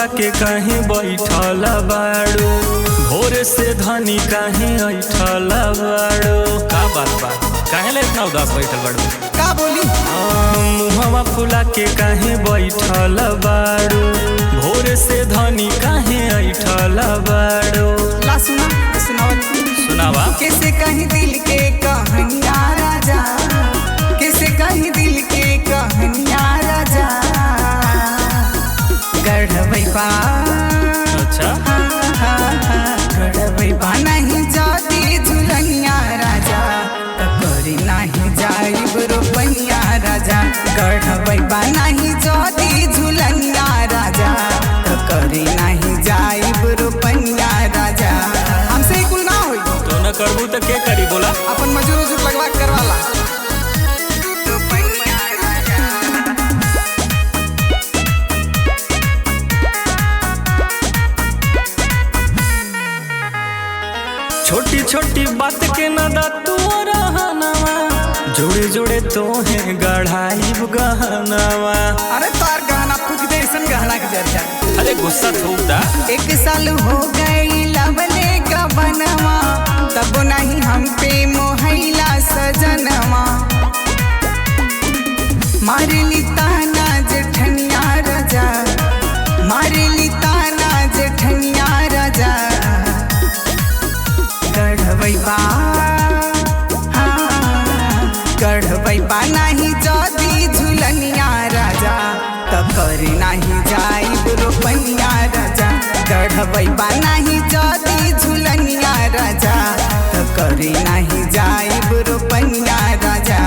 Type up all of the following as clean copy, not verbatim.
फुला के कहीं बैठल बाड़ो, भोरे से धनी कहीं ऐठल बाड़ो। का बात बा, काहे ले इतना उदास बैठल बाड़ो? का बोली? मुहवा फुला के कहीं बैठल बाड़ो, भोरे से धनी कहीं ऐठल बाड़ो। ला सुना सुनावा। कैसे कहीं दिल के कहानियां राजा, कैसे कहीं दिल के कहानियां राजा। गढ़वई बा अच्छा गढ़वई बा नहीं जाती झुलनिया राजा, करी नहीं जाइब रोपनिया राजा। गढ़वई बा नहीं जाती झुलनिया राजा, करी नहीं जाइब रोपनिया राजा। हमसे कुल ना होई तो न करबू तो के करी बोला? अपन मजूर उजूर लगवा के करवाला। छोटी छोटी बात के न तू रहनवा, जोड़े जोड़े तोहे गढ़ाई गहनवा। अरे तार गहना फूक दे ऐसन गहना के चर्चा। अरे गुस्सा थूक दा। 1 साल हो गई लवले का बनवा, तब नहीं हम पे मोहैला सजनवा। मारली ताना जेठनिया राजा, मारली ताना जेठनिया राजा। गढ़वई बा गढ़वई बा नहीं जाती झुलनिया राजा, तब करे नहीं जाइब रोपनिया राजा। गढ़वई बा नहीं जाती झुलनिया राजा, तब करे नहीं जाइब रोपनिया राजा।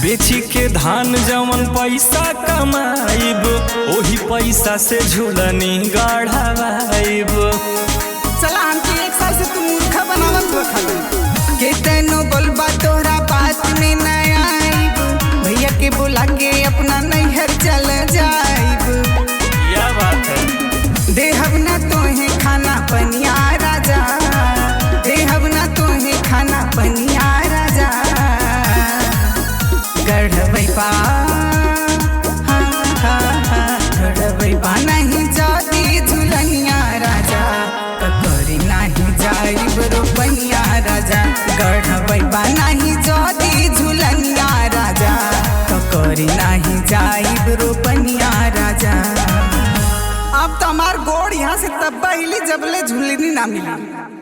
बेची के धान जवन पैसा कमाइब, ओही पैसा से झूलनी गढ़ावाइब। चला हमके 1 साल से तू मूर्खा बनावत हो खाली। केतनो बोलबा तोहरा बात में न आइब, भैया के बुला के अपना नैहर चल जाइब। क्या बात है? देहब ना तोहे खाना पनिया राजा, देहब ना तोहे खाना पनिया राजा। गढ़वई बा गढ़वई बा नहीं जाती झुलनिया राजा, करी नहीं जाइब रोपनिया राजा। गढ़वई बा नहीं जाती झुलनिया राजा, करी नहीं जाइब रोपनिया राजा। अब तो हमार गोड़ यहाँ से तब हिली जबले झुलनी ना मिली।